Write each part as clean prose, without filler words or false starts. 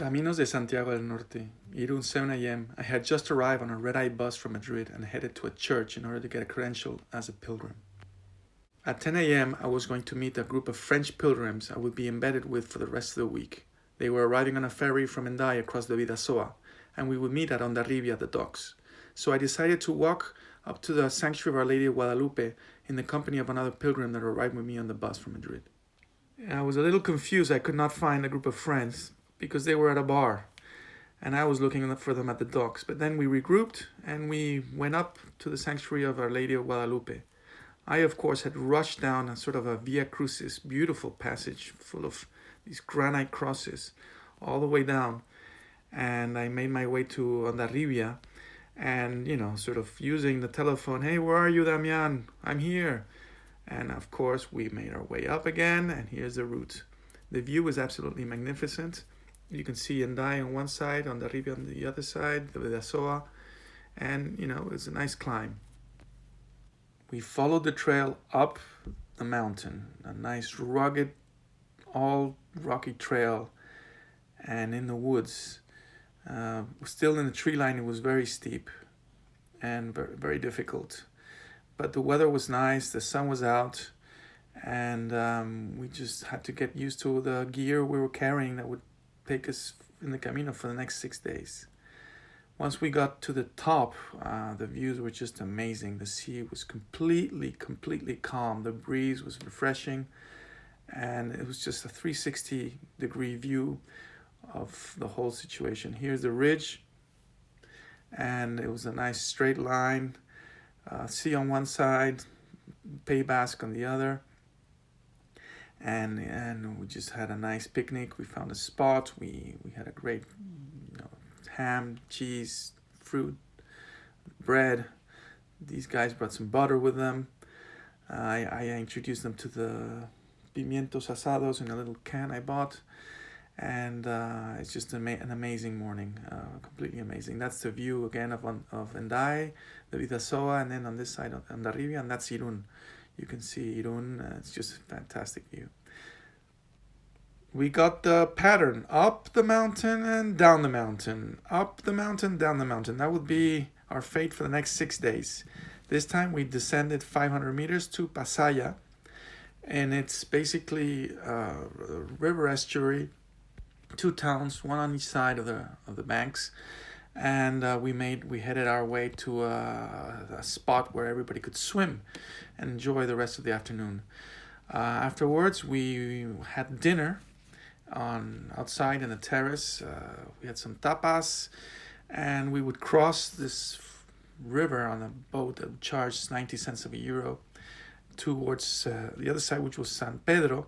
Caminos de Santiago del Norte, Irún, 7 a.m. I had just arrived on a red-eye bus from Madrid and headed to a church in order to get a credential as a pilgrim. At 10 a.m., I was going to meet a group of French pilgrims I would be embedded with for the rest of the week. They were arriving on a ferry from Hendaye across the Bidasoa, and we would meet at Hondarribia at the docks. So I decided to walk up to the Sanctuary of Our Lady of Guadalupe in the company of another pilgrim that arrived with me on the bus from Madrid. I was a little confused. I could not find a group of friends because they were at a bar, and I was looking for them at the docks. But then we regrouped and we went up to the Sanctuary of Our Lady of Guadalupe. I, of course, had rushed down a sort of a Via Crucis, beautiful passage full of these granite crosses all the way down. And I made my way to Hondarribia and, sort of using the telephone, "Hey, where are you, Damian? I'm here." And of course, we made our way up again, and here's the route. The view is absolutely magnificent. You can see Hendaye on one side, Hondarribia on the other side, the Bidasoa, and, it's a nice climb. We followed the trail up the mountain, a nice rugged, all rocky trail, and in the woods. Still in the tree line, it was very steep and very, very difficult. But the weather was nice, the sun was out, and we just had to get used to the gear we were carrying that would take us in the Camino for the next 6 days. Once we got to the top, the views were just amazing. The sea was completely calm. The breeze was refreshing, and it was just a 360-degree view of the whole situation. Here's the ridge, and it was a nice straight line. Sea on one side, Pays Basque on the other, and we just had a nice picnic. We found a spot. We had a great, ham, cheese, fruit, bread. These guys brought some butter with them. I introduced them to the pimientos asados in a little can I bought. And it's just an amazing morning, completely amazing. That's the view again of Hendaye, the Bidasoa, and then on this side of Hondarribia, and that's Irún. You can see Irún. It's just a fantastic view. We got the pattern: up the mountain and down the mountain, up the mountain, down the mountain. That would be our fate for the next 6 days. This time we descended 500 meters to Pasaya, and it's basically a river estuary. 2 towns, one on each side of the banks, and we headed our way to a spot where everybody could swim and enjoy the rest of the afternoon. Afterwards, we had dinner outside in the terrace. We had some tapas, and we would cross this river on a boat that would charge 90 cents of a euro towards the other side, which was San Pedro,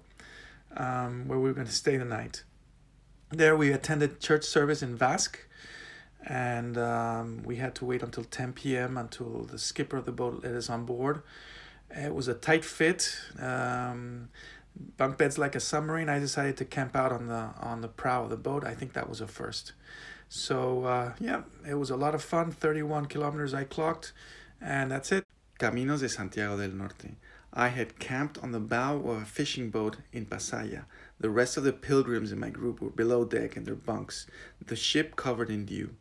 where we were going to stay the night. There we attended church service in Basque, and we had to wait until 10 p.m. until the skipper of the boat let us on board. It was a tight fit, bunk beds like a submarine. I decided to camp out on the prow of the boat. I think that was a first. So it was a lot of fun. 31 kilometers I clocked, and that's it. Caminos de Santiago del Norte. I had camped on the bow of a fishing boat in Pasaya. The rest of the pilgrims in my group were below deck in their bunks, the ship covered in dew.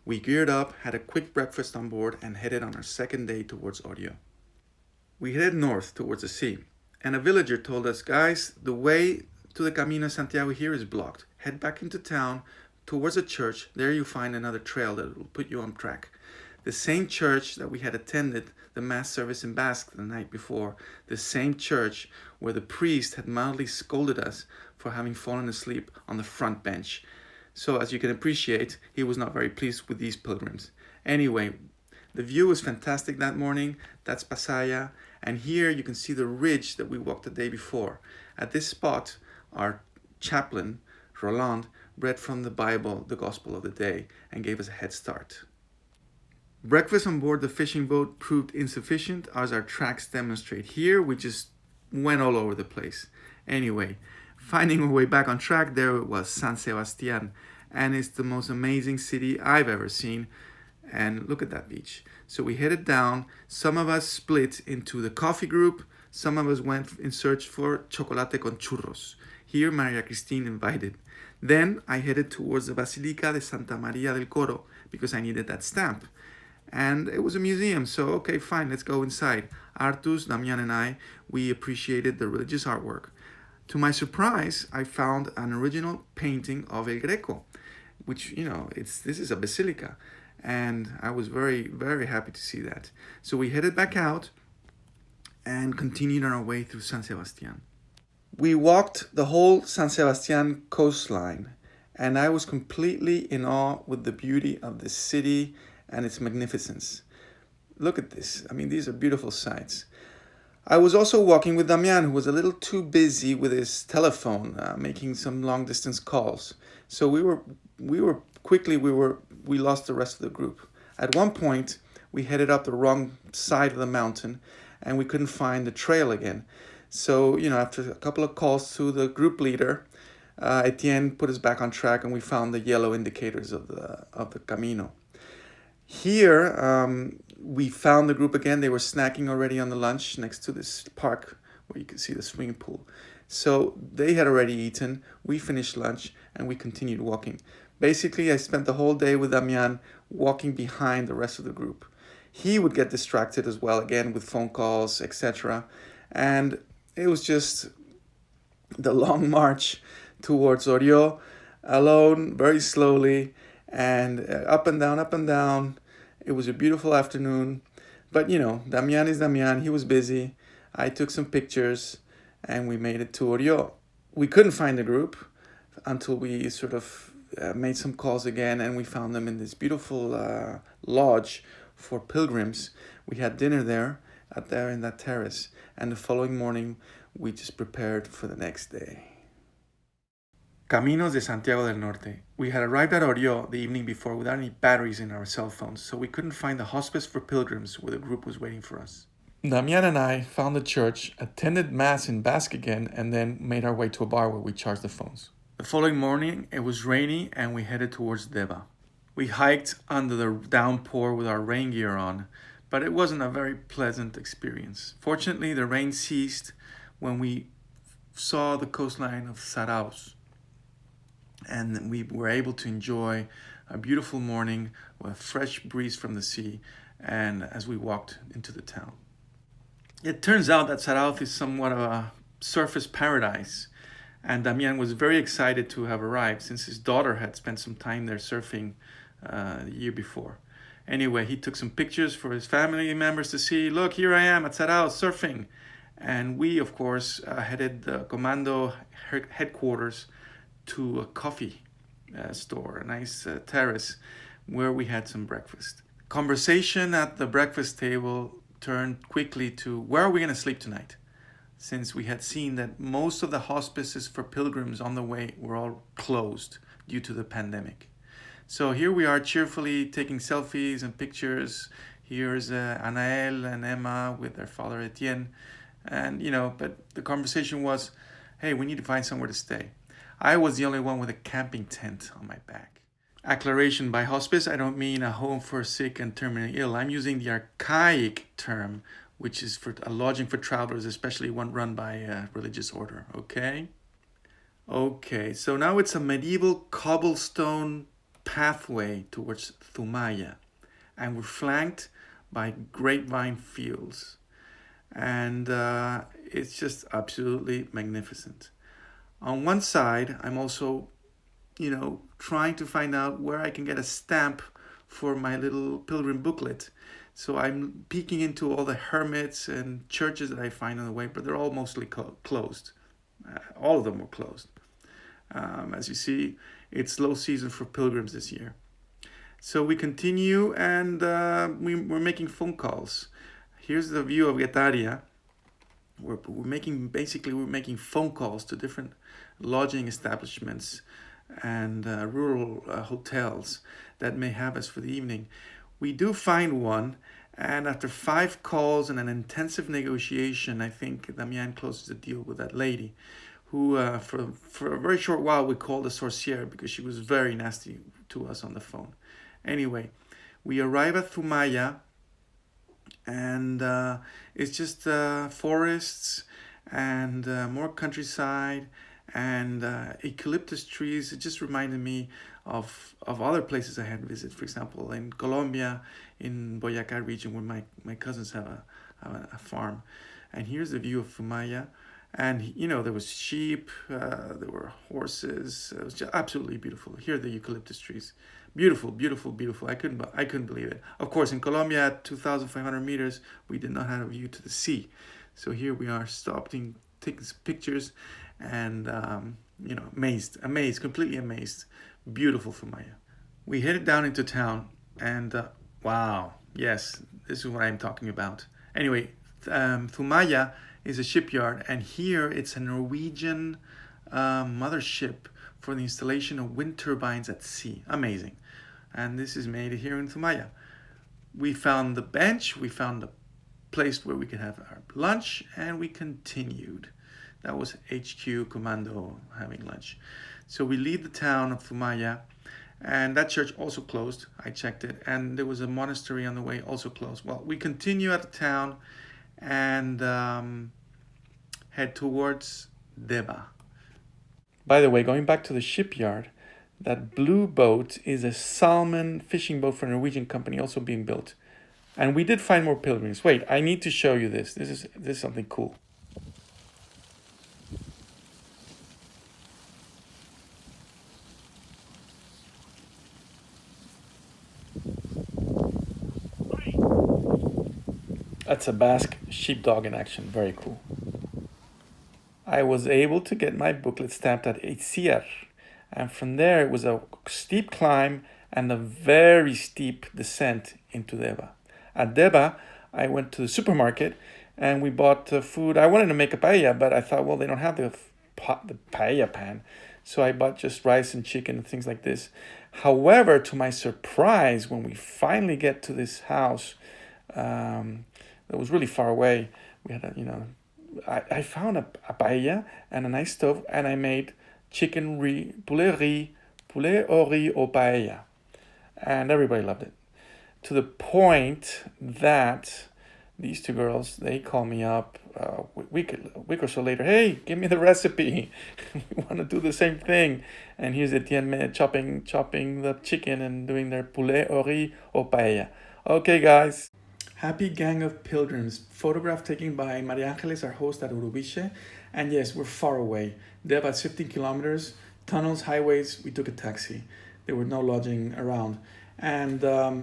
We geared up, had a quick breakfast on board, and headed on our second day towards Orio. We headed north towards the sea, and a villager told us, "Guys, the way to the Camino de Santiago here is blocked. Head back into town towards a church. There you find another trail that will put you on track." The same church that we had attended the mass service in Basque the night before, the same church where the priest had mildly scolded us for having fallen asleep on the front bench. So as you can appreciate, he was not very pleased with these pilgrims. Anyway, the view was fantastic that morning. That's Pasaya, and here you can see the ridge that we walked the day before. At this spot, our chaplain, Roland, read from the Bible the gospel of the day and gave us a head start. Breakfast on board the fishing boat proved insufficient, as our tracks demonstrate. Here, we just went all over the place. Anyway, finding our way back on track, there was San Sebastián, and it's the most amazing city I've ever seen. And look at that beach. So we headed down. Some of us split into the coffee group. Some of us went in search for chocolate con churros. Here, Maria Christine invited. Then I headed towards the Basilica de Santa Maria del Coro because I needed that stamp. And it was a museum, so okay, fine, let's go inside. Artus, Damian, and I, we appreciated the religious artwork. To my surprise, I found an original painting of El Greco, which, this is a basilica. And I was very, very happy to see that. So we headed back out and continued on our way through San Sebastian. We walked the whole San Sebastian coastline, and I was completely in awe with the beauty of the city and its magnificence. Look at this. I mean, these are beautiful sights. I was also walking with Damian, who was a little too busy with his telephone, making some long distance calls. So we lost the rest of the group. At one point, we headed up the wrong side of the mountain, and we couldn't find the trail again. So, after a couple of calls to the group leader, Etienne put us back on track, and we found the yellow indicators of the Camino. Here, we found the group again. They were snacking already on the lunch next to this park where you can see the swimming pool. So they had already eaten. We finished lunch, and we continued walking. Basically, I spent the whole day with Damian walking behind the rest of the group. He would get distracted as well, again, with phone calls, etc. And it was just the long march towards Orio, alone, very slowly, and up and down, up and down. It was a beautiful afternoon. But, Damian is Damian. He was busy. I took some pictures, and we made it to Orio. We couldn't find the group until we sort of made some calls again, and we found them in this beautiful lodge for pilgrims. We had dinner there in that terrace, and the following morning we just prepared for the next day. Caminos de Santiago del Norte. We had arrived at Orio the evening before without any batteries in our cell phones, so we couldn't find the hospice for pilgrims where the group was waiting for us. Damian and I found the church, attended Mass in Basque again, and then made our way to a bar where we charged the phones. The following morning, it was rainy, and we headed towards Deva. We hiked under the downpour with our rain gear on, but it wasn't a very pleasant experience. Fortunately, the rain ceased when we saw the coastline of Zarauz, and we were able to enjoy a beautiful morning with a fresh breeze from the sea, and as we walked into the town. It turns out that Zarauz is somewhat of a surface paradise, and Damian was very excited to have arrived since his daughter had spent some time there surfing the year before. Anyway, he took some pictures for his family members to see. Look, here I am at Zarauz surfing. And we, of course, headed the Commando headquarters to a coffee store, a nice terrace, where we had some breakfast. Conversation at the breakfast table turned quickly to, where are we going to sleep tonight? Since we had seen that most of the hospices for pilgrims on the way were all closed due to the pandemic. So here we are cheerfully taking selfies and pictures. Here's Anael and Emma with their father Etienne. And, but the conversation was, hey, we need to find somewhere to stay. I was the only one with a camping tent on my back. Acclaration, by hospice, I don't mean a home for sick and terminally ill. I'm using the archaic term, which is for a lodging for travelers, especially one run by a religious order, okay? Okay, so now it's a medieval cobblestone pathway towards Thumaya, and we're flanked by grapevine fields. And it's just absolutely magnificent. On one side, I'm also, trying to find out where I can get a stamp for my little pilgrim booklet. So I'm peeking into all the hermits and churches that I find on the way, but they're all mostly closed. All of them were closed. As you see, it's low season for pilgrims this year. So we continue, and we're making phone calls. Here's the view of Guetaria. We're making phone calls to different lodging establishments and rural hotels that may have us for the evening. We do find one, and after 5 calls and an intensive negotiation, I think Damian closes the deal with that lady, who for a very short while we called a sorcière because she was very nasty to us on the phone. Anyway, we arrive at Thumaya, and it's just forests and more countryside, and eucalyptus trees. It just reminded me of other places I had visited. For example, in Colombia, in Boyacá region, where my cousins have a farm. And here's the view of Fumaya. And there was sheep, there were horses. It was just absolutely beautiful. Here are the eucalyptus trees. Beautiful, beautiful, beautiful. I couldn't believe it. Of course, in Colombia at 2,500 meters, we did not have a view to the sea. So here we are stopping, taking pictures, and amazed, completely amazed. Beautiful Fumaya. We headed down into town, and wow, yes, this is what I'm talking about. Anyway, Fumaya is a shipyard, and here it's a Norwegian mothership for the installation of wind turbines at sea. Amazing. And this is made here in Fumaya. We found the bench, we found the place where we could have our lunch, and we continued. That was HQ Commando having lunch. So we leave the town of Fumaya, and that church also closed. I checked it, and there was a monastery on the way, also closed. Well, we continue out of town and head towards Deba. By the way, going back to the shipyard, that blue boat is a salmon fishing boat for a Norwegian company also being built. And we did find more pilgrims. Wait, I need to show you this. This is something cool. That's a Basque sheepdog in action. Very cool. I was able to get my booklet stamped at Itziar. And from there, it was a steep climb and a very steep descent into Deba. At Deba, I went to the supermarket and we bought food. I wanted to make a paella, but I thought, well, they don't have the paella pan. So I bought just rice and chicken and things like this. However, to my surprise, when we finally get to this house, that was really far away, we had I found a paella and a nice stove, and I made chicken poulet au riz au paella. And everybody loved it. To the point that these two girls, they call me up a week or so later. Hey, give me the recipe. We want to do the same thing. And here's Etienne chopping the chicken and doing their poulet au riz au paella. Okay, guys. Happy gang of pilgrims. Photograph taken by Maria Angeles, our host at Urubiche. And yes, we're far away. They're about 15 kilometers. Tunnels, highways, we took a taxi. There were no lodging around. And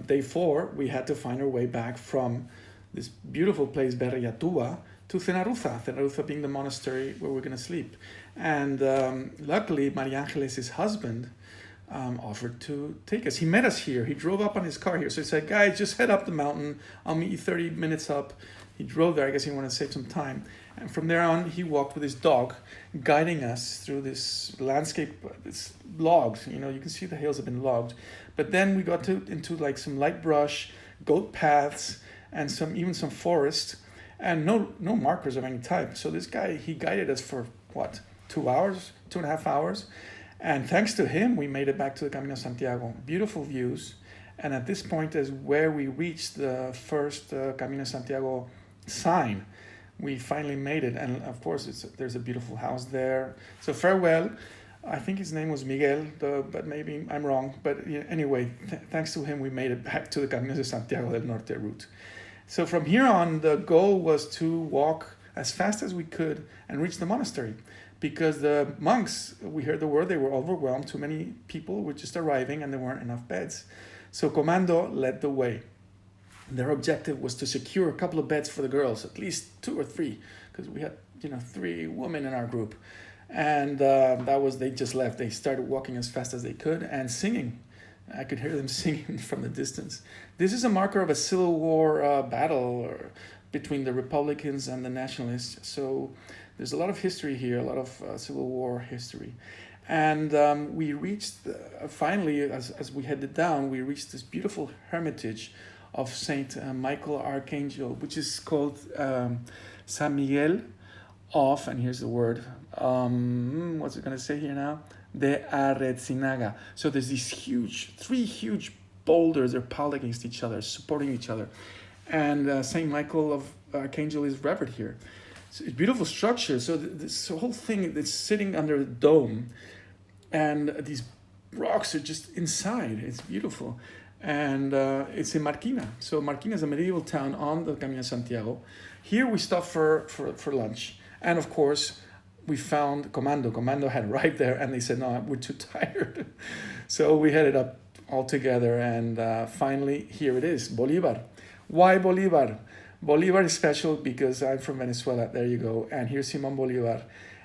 day 4, we had to find our way back from this beautiful place, Berriatua, to Cenarruza being the monastery where we're going to sleep. And luckily, Maria Angeles' husband offered to take us. He met us here. He drove up on his car here. So he said, guys, just head up the mountain. I'll meet you 30 minutes up. He drove there. I guess he wanted to save some time. And from there on, he walked with his dog, guiding us through this landscape, this logs. You can see the hills have been logged. But then we got into like some light brush, goat paths, and even some forest, and no markers of any type. So this guy, he guided us for 2 hours, 2.5 hours. And thanks to him, we made it back to the Camino de Santiago. Beautiful views. And at this point is where we reached the first Camino de Santiago sign. We finally made it. And of course, there's a beautiful house there. So farewell. I think his name was Miguel, but maybe I'm wrong. But anyway, thanks to him, we made it back to the Camino de Santiago del Norte route. So from here on, the goal was to walk as fast as we could and reach the monastery. Because the monks, we heard the word, they were overwhelmed. Too many people were just arriving and there weren't enough beds. So Commando led the way. Their objective was to secure a couple of beds for the girls, at least 2 or 3, because we had 3 women in our group. And they just left. They started walking as fast as they could and singing. I could hear them singing from the distance. This is a marker of a Civil War battle between the Republicans and the Nationalists. So there's a lot of history here, a lot of Civil War history. And we reached, finally, as we headed down, we reached this beautiful hermitage of Saint Michael Archangel, which is called San Miguel of, and here's the word, what's it going to say here now? De Aretzinaga. So there's these 3 huge boulders, they're piled against each other, supporting each other. And Saint Michael of Archangel is revered here. it's beautiful structure. So this whole thing that's sitting under a dome, and these rocks are just inside. It's beautiful. And it's in Marquina. So Marquina is a medieval town on the Camino de Santiago. Here we stopped for lunch. And of course, we found Comando. Comando had right there, and they said, no, we're too tired. So we headed up all together, and finally, here it is, Bolivar. Why Bolivar? Bolivar is special because I'm from Venezuela. There you go. And here's Simon Bolivar.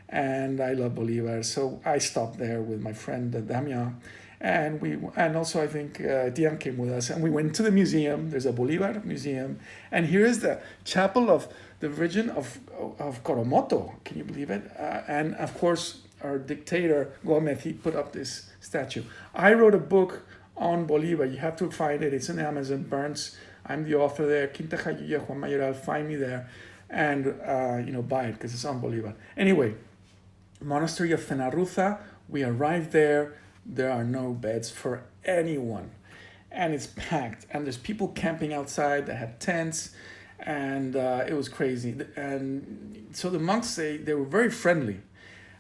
And I love Bolivar. So I stopped there with my friend Damian. And also I think Dian came with us, and we went to the museum. There's a Bolivar museum, and here is the chapel of the Virgin of Coromoto. Can you believe it? And of course, our dictator Gomez, he put up this statue. I wrote a book on Bolivar. You have to find it. It's in Amazon. Burns. I'm the author there. Quinta Jayuya, Juan Mayoral. Find me there, and buy it because it's on Bolivar. Anyway, Monastery of Fenarruza. We arrived there. There are no beds for anyone, and it's packed, and there's people camping outside that had tents, and it was crazy. And so the monks, they were very friendly,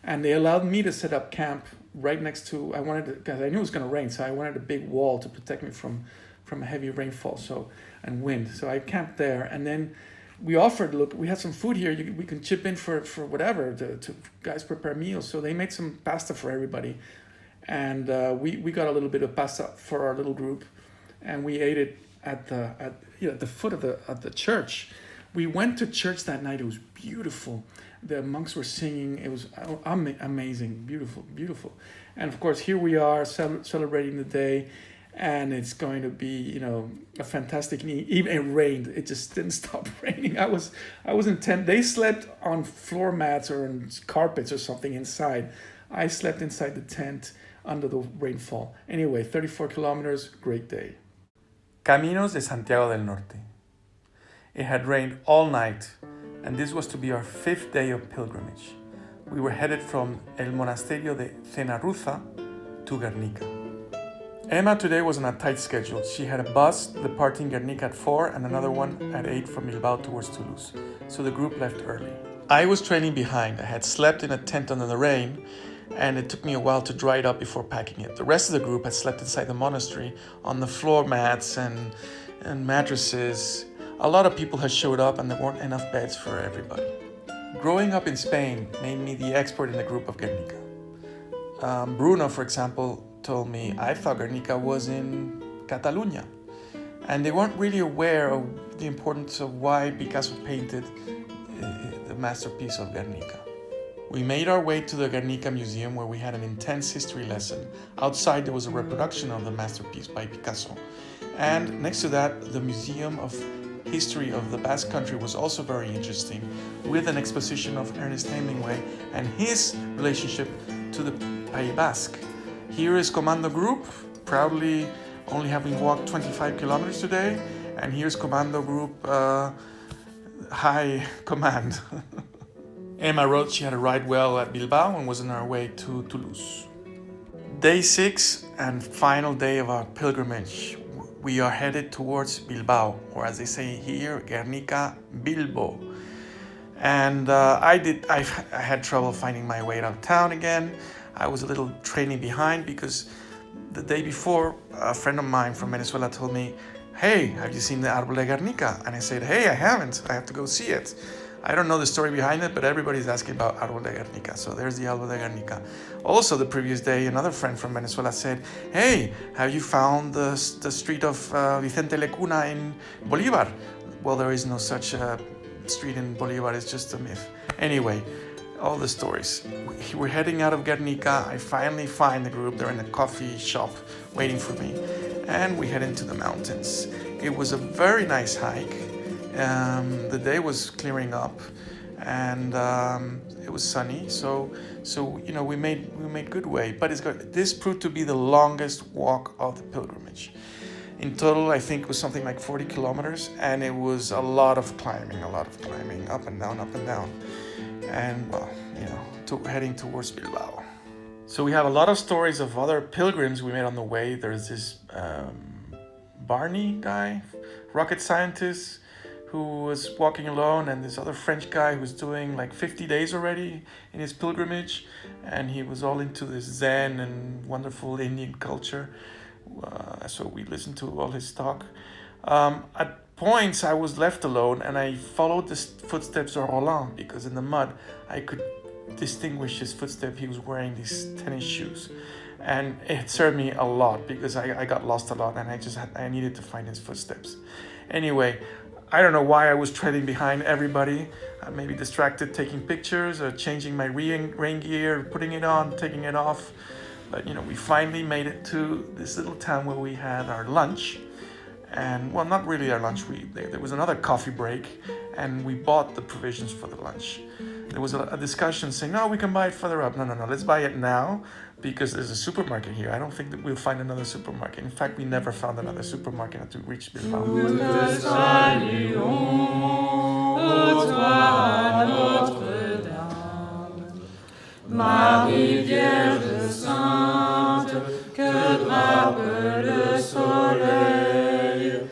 and they allowed me to set up camp right next to, because I knew it was going to rain, so I wanted a big wall to protect me from a heavy rainfall and wind. So I camped there, and then we offered, look, we have some food here, we can chip in for whatever, to guys prepare meals. So they made some pasta for everybody. And we got a little bit of pasta for our little group, and we ate it at the foot of the church. We went to church that night. It was beautiful. The monks were singing. It was amazing, beautiful. And of course, here we are celebrating the day, and it's going to be a fantastic. Even it rained. It just didn't stop raining. I was in tent. They slept on floor mats or on carpets or something inside. I slept inside the tent under the rainfall. Anyway, 34 kilometers, great day. Caminos de Santiago del Norte. It had rained all night, and this was to be our 5th day of pilgrimage. We were headed from El Monasterio de Fenarruza to Guernica. Emma today was on a tight schedule. She had a bus departing Guernica at 4 and another one at 8 from Bilbao towards Toulouse, so the group left early. I was trailing behind. I had slept in a tent under the rain, and it took me a while to dry it up before packing it. The rest of the group had slept inside the monastery on the floor mats and mattresses. A lot of people had showed up, and there weren't enough beds for everybody. Growing up in Spain made me the expert in the group of Guernica. Bruno, for example, told me, I thought Guernica was in Catalonia. And they weren't really aware of the importance of why Picasso painted the masterpiece of Guernica. We made our way to the Guernica Museum, where we had an intense history lesson. Outside there was a reproduction of the masterpiece by Picasso. And next to that, the Museum of History of the Basque Country was also very interesting, with an exposition of Ernest Hemingway and his relationship to the Pays Basque. Here is Comando Group, proudly only having walked 25 kilometers today. And here's Comando Group High Command. Emma wrote she had arrived well at Bilbao and was on our way to Toulouse. Day 6 and final day of our pilgrimage. We are headed towards Bilbao, or as they say here, Guernica Bilbo. And I had trouble finding my way out of town again. I was a little training behind because the day before, a friend of mine from Venezuela told me, hey, have you seen the Árbol de Guernica? And I said, hey, I haven't. I have to go see it. I don't know the story behind it, but everybody's asking about Árbol de Guernica. So there's the Árbol de Guernica. Also, the previous day, another friend from Venezuela said, hey, have you found the street of Vicente Lecuna in Bolivar? Well, there is no such street in Bolivar. It's just a myth. Anyway, all the stories. We're heading out of Guernica. I finally find the group. They're in a coffee shop waiting for me. And we head into the mountains. It was a very nice hike. The day was clearing up, and it was sunny. So we made good way. But this proved to be the longest walk of the pilgrimage. In total, I think it was something like 40 kilometers, and it was a lot of climbing, up and down, and heading towards Bilbao. So we have a lot of stories of other pilgrims we met on the way. There's this Barney guy, rocket scientist, who was walking alone, and this other French guy who was doing like 50 days already in his pilgrimage, and he was all into this Zen and wonderful Indian culture. So we listened to all his talk. At points, I was left alone, and I followed the footsteps of Roland because in the mud I could distinguish his footsteps. He was wearing these tennis shoes, and it served me a lot because I got lost a lot, and I needed to find his footsteps. Anyway, I don't know why I was treading behind everybody. Maybe distracted, taking pictures, or changing my rain gear, putting it on, taking it off. But we finally made it to this little town where we had our lunch. And well, not really our lunch. There was another coffee break, and we bought the provisions for the lunch. There was a discussion saying, no, we can buy it further up. No, let's buy it now because there's a supermarket here. I don't think that we'll find another supermarket. In fact, we never found another supermarket until we reached Bilbao. Marie Vierge Sainte, que drape le soleil,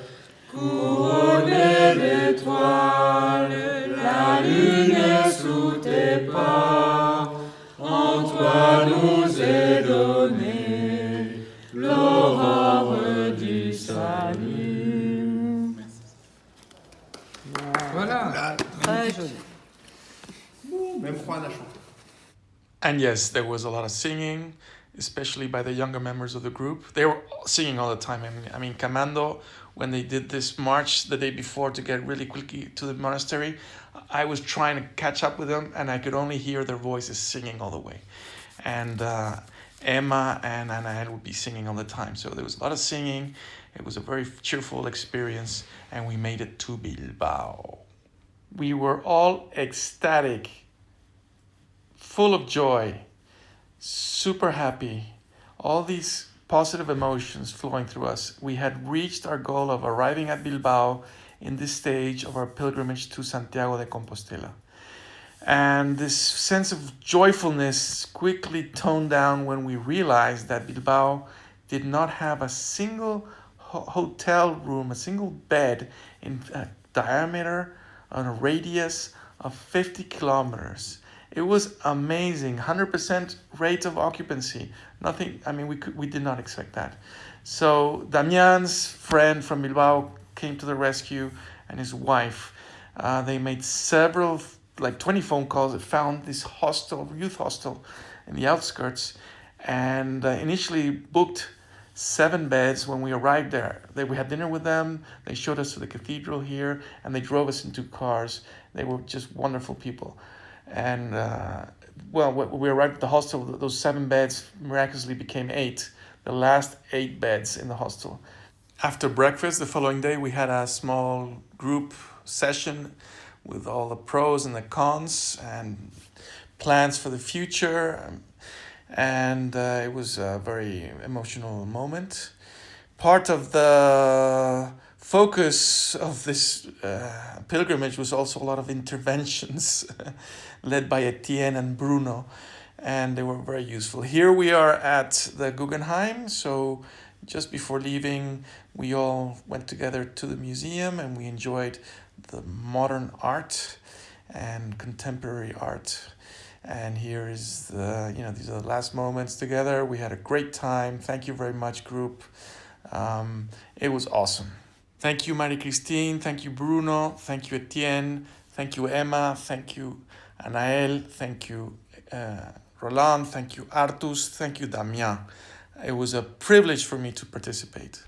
couronnée d'étoiles, la lune est sous tes pas, en toi nous est donnée l'aurore du salut. Voilà, Très joli. même Juan a chanté. And yes, there was a lot of singing, especially by the younger members of the group. They were singing all the time. I mean, Camando, when they did this march the day before to get really quickly to the monastery, I was trying to catch up with them, and I could only hear their voices singing all the way. And Emma and Anael would be singing all the time. So there was a lot of singing. It was a very cheerful experience, and we made it to Bilbao. We were all ecstatic, full of joy, super happy, all these positive emotions flowing through us. We had reached our goal of arriving at Bilbao in this stage of our pilgrimage to Santiago de Compostela. And this sense of joyfulness quickly toned down when we realized that Bilbao did not have a single hotel room, a single bed in a diameter on a radius of 50 kilometers. It was amazing, 100% rate of occupancy. Nothing, I mean, we did not expect that. So Damian's friend from Bilbao came to the rescue, and his wife. They made several, like 20 phone calls, and found this hostel, youth hostel in the outskirts, and initially booked 7 beds when we arrived there. We had dinner with them, they showed us to the cathedral here, and they drove us in 2 cars. They were just wonderful people. And well, when we arrived at the hostel, those 7 beds miraculously became 8, the last 8 beds in the hostel. After breakfast the following day, we had a small group session with all the pros and the cons and plans for the future. And it was a very emotional moment. Part of the focus of this pilgrimage was also a lot of interventions led by Etienne and Bruno, and they were very useful. Here we are at the Guggenheim, so just before leaving, we all went together to the museum and we enjoyed the modern art and contemporary art. And here is the, these are the last moments together. We had a great time. Thank you very much, group. It was awesome. Thank you, Marie-Christine. Thank you, Bruno. Thank you, Etienne. Thank you, Emma. Thank you, Anael. Thank you, Roland. Thank you, Artus. Thank you, Damien. It was a privilege for me to participate.